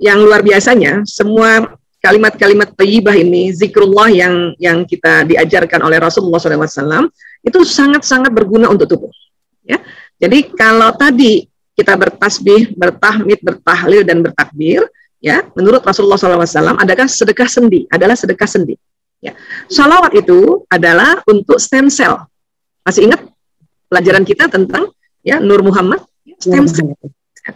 yang luar biasanya, semua kalimat-kalimat thayyibah ini, zikrullah yang kita diajarkan oleh Rasulullah SAW itu sangat-sangat berguna untuk tubuh. Ya, jadi kalau tadi kita bertasbih, bertahmid, bertahlil dan bertakbir, ya, menurut Rasulullah SAW adalah sedekah sendi. Ya, salawat itu adalah untuk stem cell. Masih ingat pelajaran kita tentang ya Nur Muhammad stem cell.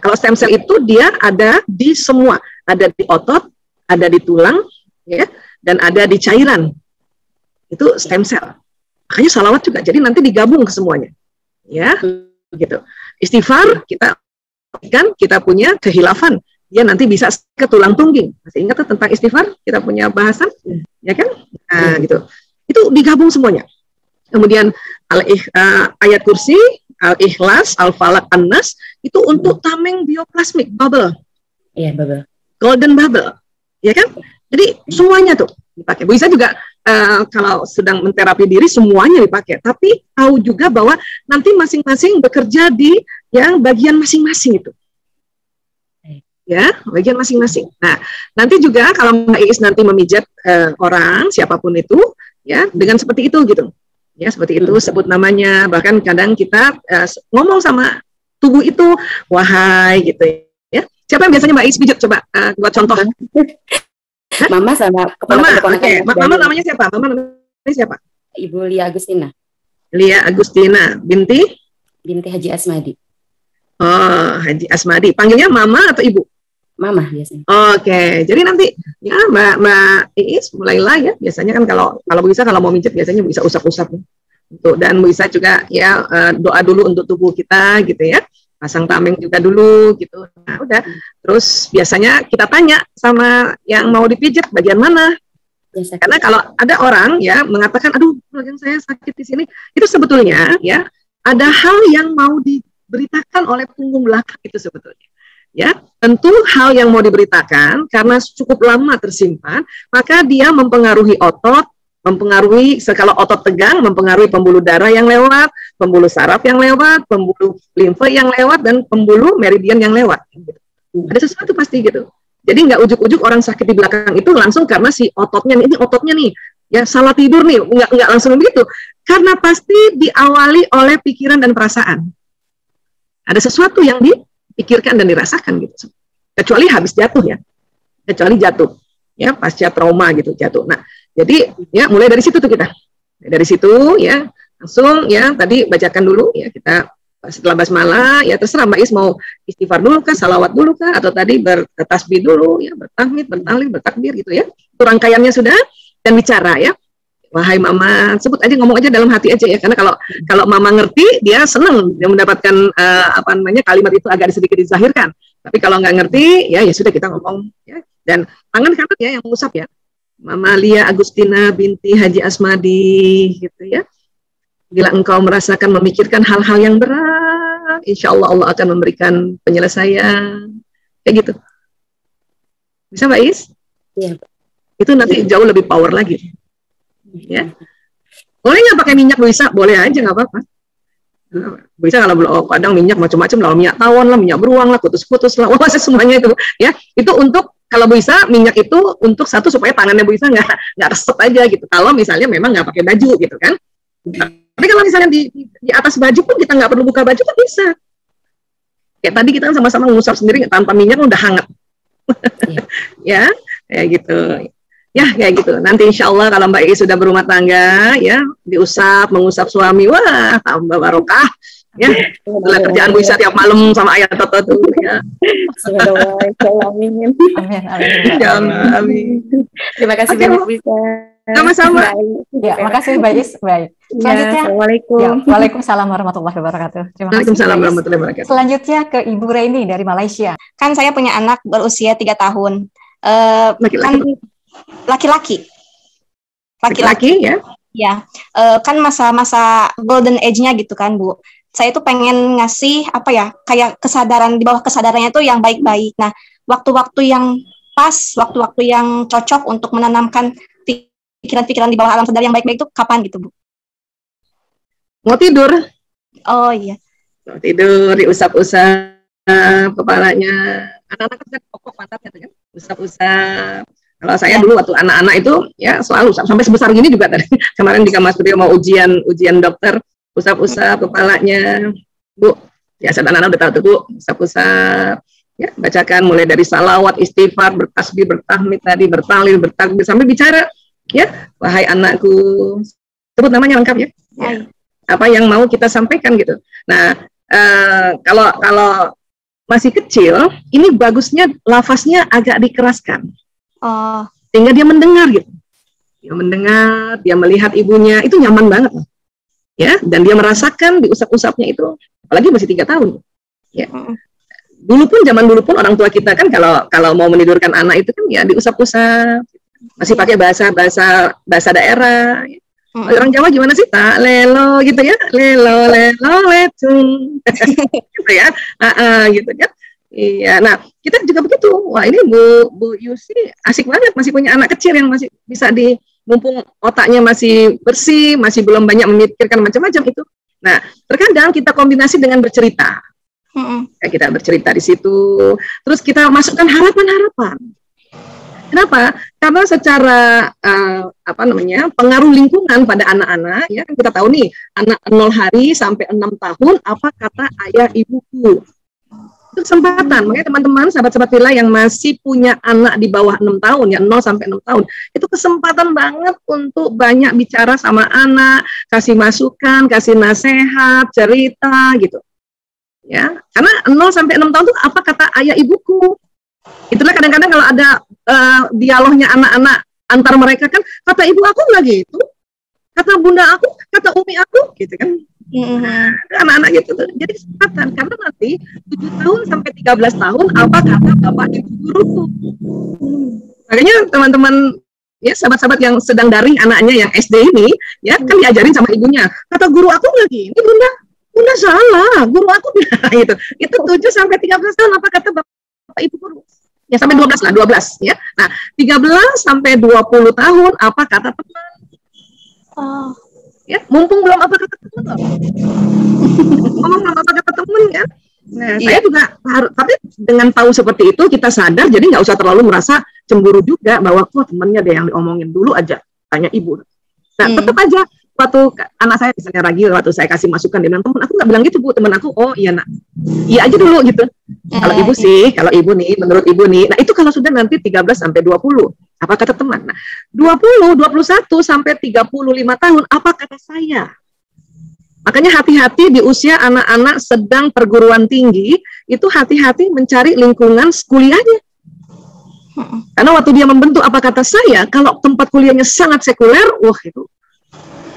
Kalau stem cell itu dia ada di semua, ada di otot, ada di tulang, ya, dan ada di cairan. Itu stem cell. Makanya salawat juga. Jadi nanti digabung ke semuanya, ya, gitu. Istighfar kita punya kehilafan. Dia nanti bisa ke tulang tungging. Masih ingat tentang istighfar? Kita punya bahasan, ya kan? Nah, gitu. Itu digabung semuanya. Kemudian ayat kursi, Al-Ikhlas, Al-Falaq, An-Nas itu untuk tameng bioplasmik bubble. Iya, bubble. Golden bubble. Ya kan? Jadi semuanya tuh dipakai. Bisa juga kalau sedang menterapi diri semuanya dipakai. Tapi tahu juga bahwa nanti masing-masing bekerja di yang bagian masing-masing itu. Ya, bagian masing-masing. Nah, nanti juga kalau Mbak Iis nanti memijat orang siapapun itu, ya dengan seperti itu gitu. Ya, seperti itu, sebut namanya. Bahkan kadang kita ngomong sama tubuh itu, wahai gitu ya. Siapa yang biasanya Mbak Is pijat? Coba buat contoh. Mama sama Mama, okay. Mama namanya siapa? Mama namanya siapa? Ibu Lia Agustina. Lia Agustina, binti Haji Asmadi. Oh, Haji Asmadi. Panggilnya Mama atau Ibu? Mama biasanya. Oke, jadi nanti ya Mbak Iis mulailah ya. Biasanya kan kalau bisa kalau mau mijat biasanya bisa usap-usap dan bisa juga ya doa dulu untuk tubuh kita gitu ya. Pasang tameng juga dulu gitu. Nah, udah. Terus biasanya kita tanya sama yang mau dipijat bagian mana. Biasa. Karena kalau ada orang ya mengatakan aduh bagian saya sakit di sini, itu sebetulnya ya ada hal yang mau diberitakan oleh punggung belakang itu sebetulnya. Ya, tentu hal yang mau diberitakan karena cukup lama tersimpan, maka dia mempengaruhi otot, kalau otot tegang, mempengaruhi pembuluh darah yang lewat, pembuluh saraf yang lewat, pembuluh limfe yang lewat, dan pembuluh meridian yang lewat. Ada sesuatu pasti gitu. Jadi nggak ujuk-ujuk orang sakit di belakang itu langsung karena si ototnya nih, ya salah tidur nih, nggak langsung begitu. Karena pasti diawali oleh pikiran dan perasaan. Ada sesuatu yang dipikirkan dan dirasakan gitu. Kecuali habis jatuh ya. Kecuali jatuh. Ya, pasca trauma gitu jatuh. Nah, jadi ya mulai dari situ tuh kita. Dari situ ya langsung ya tadi bacakan dulu ya kita setelah basmalah ya terserah Mbak Is mau istighfar dulu kah, salawat dulu kah, atau tadi bertasbih dulu ya, bertahmid, bertahlil, bertakbir gitu ya. Itu rangkaiannya sudah dan bicara ya. Wahai Mama, sebut aja, ngomong aja dalam hati aja ya, karena kalau Mama ngerti dia senang dia mendapatkan kalimat itu agak sedikit dizahirkan. Tapi kalau nggak ngerti ya sudah kita ngomong ya. Dan tangan kanan ya yang mengusap ya. Mama Lia Agustina binti Haji Asmadi gitu ya. Bila engkau merasakan memikirkan hal-hal yang berat, insya Allah Allah akan memberikan penyelesaian. Kayak gitu. Bisa Mbak Is? Iya. Itu nanti jauh lebih power lagi. Ya, boleh nggak pakai minyak bisa, boleh aja nggak apa-apa. Bisa kalau kadang minyak macam-macam lah, minyak tawon lah, minyak beruang lah, kutus-kutus lah, wah semuanya itu ya. Itu untuk kalau bisa minyak itu untuk satu supaya tangannya bisa nggak resep aja gitu. Kalau misalnya memang nggak pakai baju gitu kan. Tapi kalau misalnya di atas baju pun kita nggak perlu buka baju kan bisa. Kayak tadi kita kan sama-sama mengusap sendiri tanpa minyak udah hangat. Ya, kayak gitu. Ya, kayak gitu. Nanti insya Allah kalau Mbak Iis sudah berumah tangga, ya, mengusap suami, wah, tambah barokah. Ya, setelah kerjaan Bu Isa tiap malam sama ayah Toto tuh. Ya. Amin. Amin. Terima kasih banyak Bu Isa. Sama-sama. Ya, makasih Mbak Is. Baik. Selanjutnya, Assalamualaikum. Ya, Waalaikumsalam warahmatullahi wabarakatuh. Terima kasih. Waalaikumsalam warahmatullahi wabarakatuh. Selanjutnya ke Ibu Reni dari Malaysia. Kan saya punya anak berusia 3 tahun. Laki-laki ya. Ya, kan masa-masa golden age-nya gitu kan, Bu. Saya tuh pengen ngasih kayak kesadaran, di bawah kesadarannya tuh yang baik-baik. Nah, waktu-waktu yang pas, waktu-waktu yang cocok untuk menanamkan pikiran-pikiran di bawah alam sadar yang baik-baik itu kapan gitu, Bu? Mau tidur? Oh iya. Mau tidur, diusap-usap kepalanya. Anak-anak kan pokok pantatnya tuh kan, usap-usap. Kalau saya dulu waktu anak-anak itu ya selalu sampai sebesar gini juga tadi. Kemarin di Kamar Studio mau ujian dokter, usap-usap kepalanya. Bu, ya anak-anak udah tahu tuh Bu, usap-usap. Ya, bacakan mulai dari salawat, istighfar, bertasbih, bertahmid tadi, bertahlil, bertakbir sampai bicara. Ya, wahai anakku, sebut namanya lengkap ya. Ya. Apa yang mau kita sampaikan gitu. Nah, kalau masih kecil, ini bagusnya lafaznya agak dikeraskan. Sehingga dia mendengar gitu. Dia mendengar, dia melihat ibunya, itu nyaman banget. Ya, dan dia merasakan diusap-usapnya itu, apalagi masih 3 tahun. Ya. Zaman dulu pun orang tua kita kan kalau mau menidurkan anak itu kan ya diusap-usap. Masih pakai bahasa daerah. Ya. Orang Jawa gimana sih? Tak lelo gitu ya. Lelo letung. Gitu ya. Gitu kan. Iya. Nah, kita juga begitu. Wah, ini Bu Yusi asik banget, masih punya anak kecil yang masih bisa mumpung otaknya masih bersih, masih belum banyak memikirkan macam-macam itu. Nah, terkadang kita kombinasi dengan bercerita. Ya, kita bercerita di situ, terus kita masukkan harapan-harapan. Kenapa? Karena secara pengaruh lingkungan pada anak-anak, ya kan kita tahu nih, anak 0 hari sampai 6 tahun, apa kata ayah ibuku? Itu kesempatan. Makanya teman-teman, sahabat-sahabat Villa yang masih punya anak di bawah 6 tahun, ya 0 sampai 6 tahun, itu kesempatan banget untuk banyak bicara sama anak, kasih masukan, kasih nasihat, cerita gitu. Ya, karena 0 sampai 6 tahun itu apa kata ayah ibuku. Itulah kadang-kadang kalau ada dialognya anak-anak antar mereka kan, kata ibu aku nggak gitu, kata bunda aku, kata umi aku, gitu kan. Anak-anak gitu tuh. Jadi kesempatan, karena nanti 7 tahun sampai 13 tahun apa kata bapak ibu guruku. Makanya teman-teman ya sahabat-sahabat yang sedang daring anaknya yang SD ini, ya kan diajarin sama ibunya, kata guru aku nggak gini bunda salah, guru aku gitu. Itu 7 sampai 13 tahun apa kata bapak ibu guru. Ya sampai 12 lah, 12 ya. Nah, 13 sampai 20 tahun apa kata teman. Ya, mumpung belum apa kata teman. Ngomong apa kata teman kan. Nah, saya juga harus, tapi dengan tahu seperti itu kita sadar, jadi nggak usah terlalu merasa cemburu juga bahwa kok temannya ada yang diomongin dulu aja, tanya ibu. Nah, tetap aja waktu anak saya misalnya ragil, waktu saya kasih masukan dia bilang, teman aku nggak bilang gitu Bu, teman aku, oh iya nak, iya aja dulu gitu. Kalau ibu sih, kalau ibu nih, menurut ibu nih, nah itu kalau sudah nanti 13 sampai 20, apa kata teman? Nah, 20, 21 sampai 35 tahun, apa kata saya? Makanya hati-hati di usia anak-anak sedang perguruan tinggi, itu hati-hati mencari lingkungan kuliahnya. Karena waktu dia membentuk apa kata saya, kalau tempat kuliahnya sangat sekuler, wah itu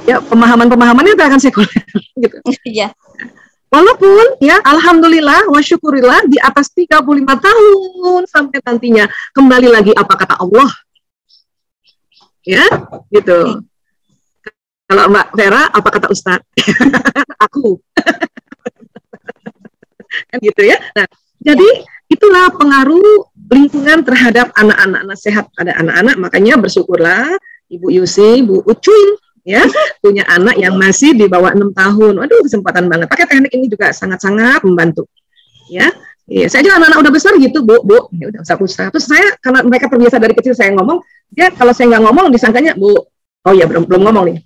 ya pemahamannya itu akan sekuler gitu. Iya. Walaupun ya alhamdulillah wa syukurillah di atas 35 tahun sampai nantinya kembali lagi apa kata Allah. Ya, gitu. Kalau Mbak Vera apa kata Ustaz? Aku. Kan gitu ya. Nah, jadi itulah pengaruh lingkungan terhadap anak-anak, nasihat pada anak-anak, makanya bersyukurlah Ibu Yusi, Bu Ucuin ya, punya anak yang masih di bawah 6 tahun. Waduh, kesempatan banget. Pakai teknik ini juga sangat-sangat membantu. Ya. Iya, saya juga anak-anak udah besar gitu, Bu. Ya udah usah-usah. Terus saya karena mereka terbiasa dari kecil saya ngomong, dia kalau saya nggak ngomong disangkanya, Bu, oh ya belum ngomong nih.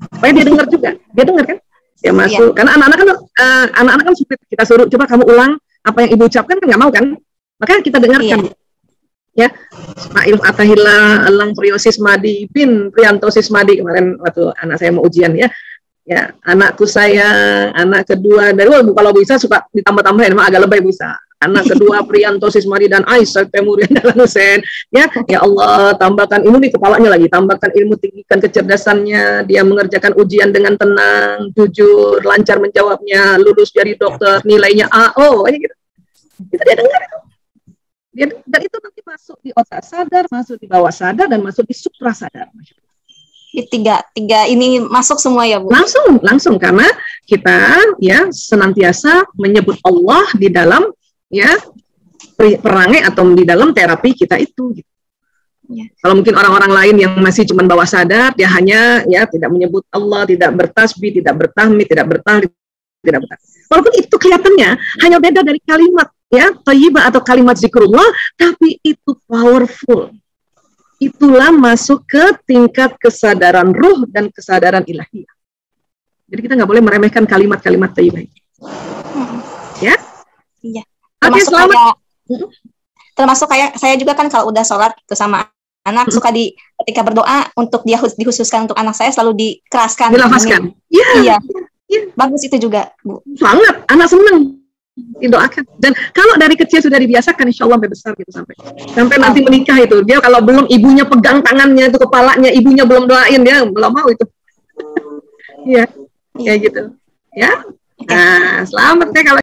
Supaya dia dengar juga. Dia dengar kan? Dia masuk. Iya. Karena anak-anak kan sulit kita suruh coba kamu ulang apa yang Ibu ucapkan kan nggak mau kan? Makanya kita dengarkan. Iya. Ya, Ismail Atahillah Elang Priyosis Madi bin Priantosis Madi kemarin waktu anak saya mau ujian ya. Ya, anakku saya, anak kedua dari kalau bisa suka ditambah-tambahin, emang agak lebay bisa. Anak kedua Priantosis Madi dan Aisyah Temurian Dahlan Husain. Ya Allah, tambahkan ilmu di kepalanya lagi, tambahkan ilmu, tinggikan kecerdasannya, dia mengerjakan ujian dengan tenang, jujur, lancar menjawabnya, lulus jadi dokter, nilainya A. Oh, kayak gitu. Kita dia dengar itu. Dan itu nanti masuk di otak sadar, masuk di bawah sadar, dan masuk di supra sadar. Di tiga ini masuk semua ya Bu? Langsung karena kita ya senantiasa menyebut Allah di dalam ya perangai atau di dalam terapi kita itu. Gitu. Ya. Kalau mungkin orang-orang lain yang masih cuma bawah sadar, dia hanya ya tidak menyebut Allah, tidak bertasbih, tidak bertahmid, tidak bertahlil, tidak bertahlil. Walaupun itu kelihatannya hanya beda dari kalimat ya, thayyibah atau kalimat zikrullah, tapi itu powerful. Itulah masuk ke tingkat kesadaran ruh dan kesadaran ilahiyah. Jadi kita nggak boleh meremehkan kalimat-kalimat thayyibah. Ya? Iya. Oke, selamat. Termasuk kayak saya juga kan kalau udah sholat itu sama anak suka ketika berdoa untuk dia dikhususkan untuk anak saya selalu dikeraskan, dilafazkan. Iya. Bagus itu juga, Bu. Sangat, anak senang didoakan. Dan kalau dari kecil sudah dibiasakan, insya Allah sampai besar gitu sampai nanti menikah itu dia kalau belum ibunya pegang tangannya itu kepalanya, ibunya belum doain dia belum mau itu. Iya, kayak gitu. Ya. Nah, selamat ya kalau